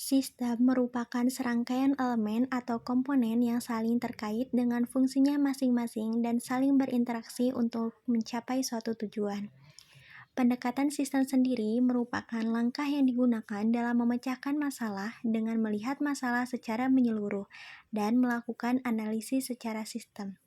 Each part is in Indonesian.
Sistem merupakan serangkaian elemen atau komponen yang saling terkait dengan fungsinya masing-masing dan saling berinteraksi untuk mencapai suatu tujuan. Pendekatan sistem sendiri merupakan langkah yang digunakan dalam memecahkan masalah dengan melihat masalah secara menyeluruh dan melakukan analisis secara sistem.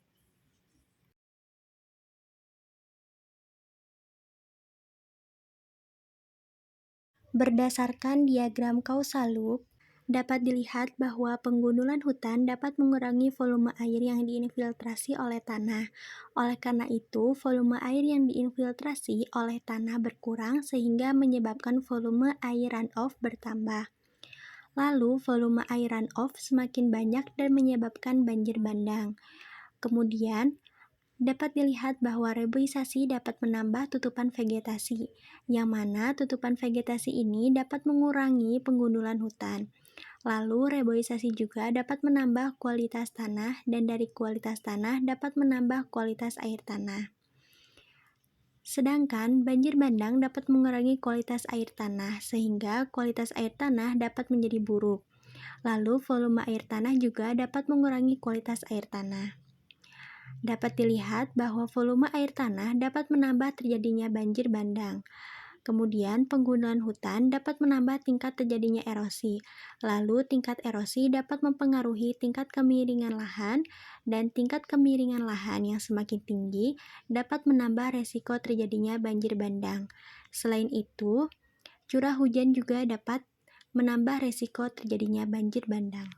Berdasarkan diagram causal loop, dapat dilihat bahwa penggundulan hutan dapat mengurangi volume air yang diinfiltrasi oleh tanah. Oleh karena itu, volume air yang diinfiltrasi oleh tanah berkurang sehingga menyebabkan volume air runoff bertambah. Lalu, volume air runoff semakin banyak dan menyebabkan banjir bandang. Kemudian, dapat dilihat bahwa reboisasi dapat menambah tutupan vegetasi, yang mana tutupan vegetasi ini dapat mengurangi penggundulan hutan. Lalu, reboisasi juga dapat menambah kualitas tanah, dan dari kualitas tanah dapat menambah kualitas air tanah. Sedangkan banjir bandang dapat mengurangi kualitas air tanah, sehingga kualitas air tanah dapat menjadi buruk. Lalu, volume air tanah juga dapat mengurangi kualitas air tanah. Dapat dilihat bahwa volume air tanah dapat menambah terjadinya banjir bandang. Kemudian, penggunaan hutan dapat menambah tingkat terjadinya erosi. Lalu, tingkat erosi dapat mempengaruhi tingkat kemiringan lahan, dan tingkat kemiringan lahan yang semakin tinggi dapat menambah resiko terjadinya banjir bandang. Selain itu, curah hujan juga dapat menambah resiko terjadinya banjir bandang.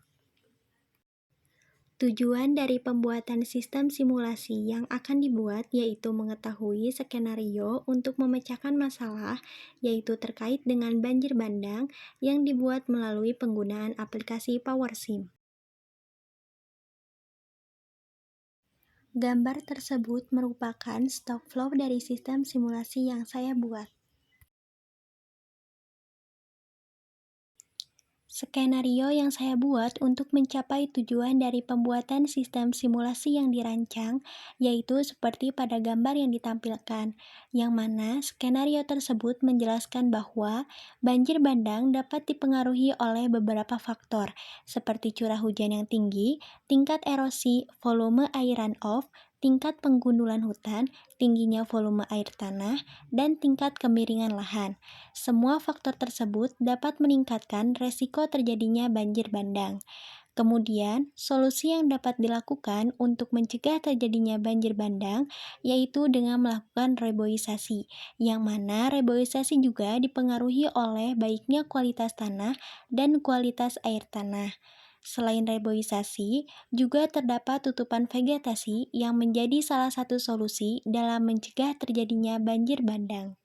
Tujuan dari pembuatan sistem simulasi yang akan dibuat yaitu mengetahui skenario untuk memecahkan masalah, yaitu terkait dengan banjir bandang yang dibuat melalui penggunaan aplikasi PowerSim. Gambar tersebut merupakan stock flow dari sistem simulasi yang saya buat. Skenario yang saya buat untuk mencapai tujuan dari pembuatan sistem simulasi yang dirancang, yaitu seperti pada gambar yang ditampilkan, yang mana skenario tersebut menjelaskan bahwa banjir bandang dapat dipengaruhi oleh beberapa faktor, seperti curah hujan yang tinggi, tingkat erosi, volume air runoff, tingkat penggundulan hutan, tingginya volume air tanah, dan tingkat kemiringan lahan. Semua faktor tersebut dapat meningkatkan resiko terjadinya banjir bandang. Kemudian, solusi yang dapat dilakukan untuk mencegah terjadinya banjir bandang yaitu dengan melakukan reboisasi, yang mana reboisasi juga dipengaruhi oleh baiknya kualitas tanah dan kualitas air tanah. Selain reboisasi, juga terdapat tutupan vegetasi yang menjadi salah satu solusi dalam mencegah terjadinya banjir bandang.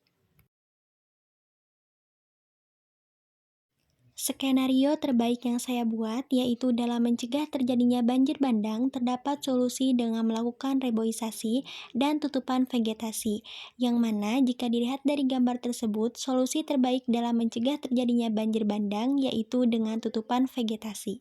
Skenario terbaik yang saya buat yaitu dalam mencegah terjadinya banjir bandang terdapat solusi dengan melakukan reboisasi dan tutupan vegetasi, yang mana jika dilihat dari gambar tersebut, solusi terbaik dalam mencegah terjadinya banjir bandang yaitu dengan tutupan vegetasi.